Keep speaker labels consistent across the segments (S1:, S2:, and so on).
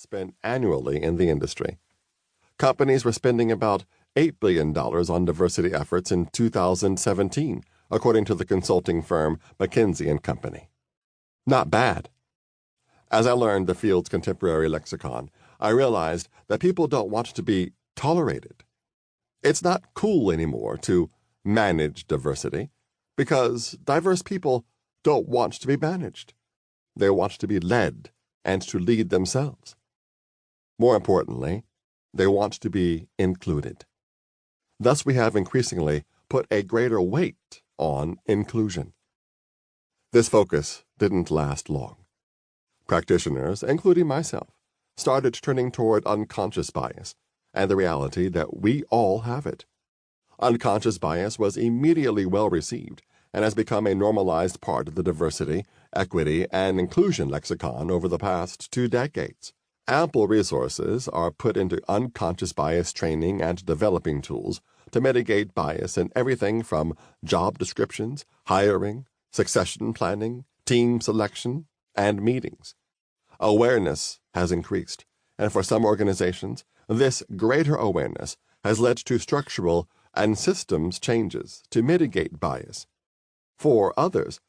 S1: spent annually in the industry. Companies were spending about $8 billion on diversity efforts in 2017, according to the consulting firm McKinsey & Company. Not bad. As I learned the field's contemporary lexicon, I realized that people don't want to be tolerated. It's not cool anymore to manage diversity, because diverse people don't want to be managed. They want to be led and to lead themselves. More importantly, they want to be included. Thus, we have increasingly put a greater weight on inclusion. This focus didn't last long. Practitioners, including myself, started turning toward unconscious bias and the reality that we all have it. Unconscious bias was immediately well received and has become a normalized part of the diversity, equity, and inclusion lexicon over the past 2 decades. Ample resources are put into unconscious bias training and developing tools to mitigate bias in everything from job descriptions, hiring, succession planning, team selection, and meetings. Awareness has increased, and for some organizations, this greater awareness has led to structural and systems changes to mitigate bias. For others,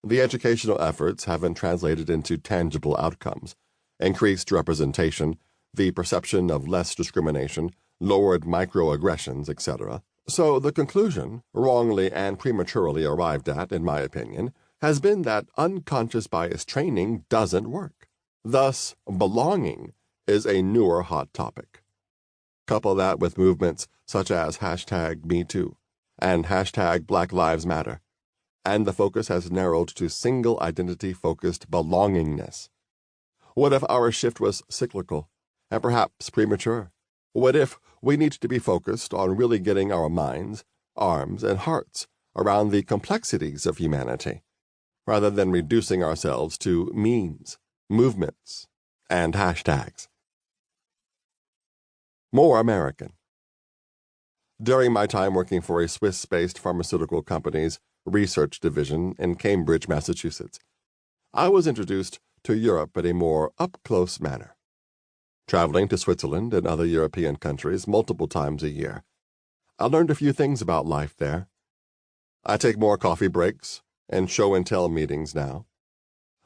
S1: the educational efforts haven't translated into tangible outcomes. Increased representation, the perception of less discrimination, lowered microaggressions, etc. So the conclusion, wrongly and prematurely arrived at, in my opinion, has been that unconscious bias training doesn't work. Thus, belonging is a newer hot topic. Couple that with movements such as #MeToo and #BlackLivesMatter, and the focus has narrowed to single identity-focused belongingness. What if our shift was cyclical and perhaps premature? What if we need to be focused on really getting our minds, arms, and hearts around the complexities of humanity, rather than reducing ourselves to memes, movements, and hashtags? More American. During my time working for a Swiss-based pharmaceutical company's research division in Cambridge, Massachusetts, I was introduced to Europe in a more up-close manner. Traveling to Switzerland and other European countries multiple times a year, I learned a few things about life there. I take more coffee breaks and show-and-tell meetings now.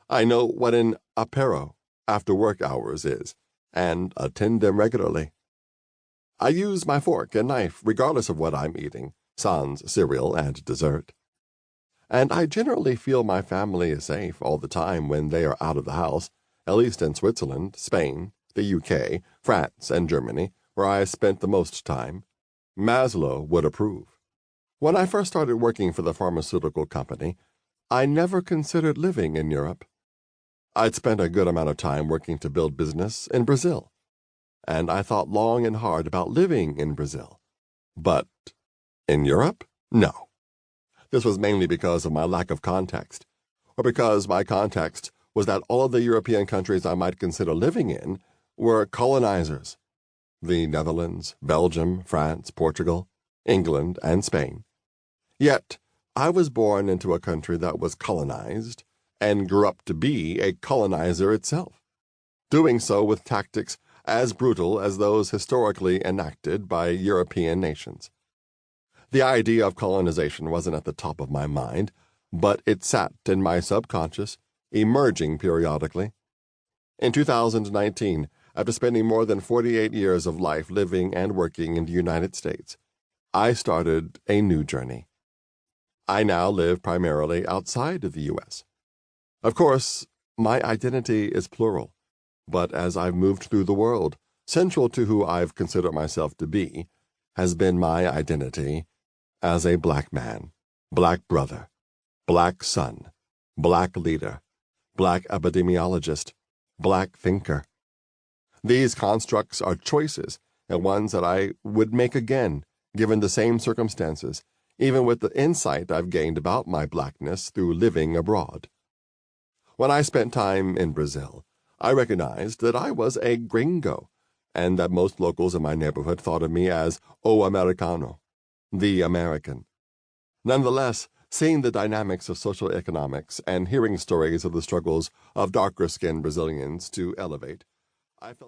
S1: I know what an apéro, after-work hours, is, and attend them regularly. I use my fork and knife regardless of what I'm eating, sans cereal and dessert. And I generally feel my family is safe all the time when they are out of the house, at least in Switzerland, Spain, the UK, France, and Germany, where I spent the most time. Maslow would approve. When I first started working for the pharmaceutical company, I never considered living in Europe. I'd spent a good amount of time working to build business in Brazil, and I thought long and hard about living in Brazil. But in Europe? No. This was mainly because of my lack of context, or because my context was that all of the European countries I might consider living in were colonizers. The Netherlands, Belgium, France, Portugal, England, and Spain. Yet, I was born into a country that was colonized and grew up to be a colonizer itself, doing so with tactics as brutal as those historically enacted by European nations. The idea of colonization wasn't at the top of my mind, but it sat in my subconscious, emerging periodically. In 2019, after spending more than 48 years of life living and working in the United States, I started a new journey. I now live primarily outside of the U.S. Of course, my identity is plural, but as I've moved through the world, central to who I've considered myself to be has been my identity as a black man, black brother, black son, black leader, black epidemiologist, black thinker. These constructs are choices, and ones that I would make again, given the same circumstances, even with the insight I've gained about my blackness through living abroad. When I spent time in Brazil, I recognized that I was a gringo, and that most locals in my neighborhood thought of me as o americano, the American. Nonetheless, seeing the dynamics of social economics and hearing stories of the struggles of darker-skinned Brazilians to elevate, I felt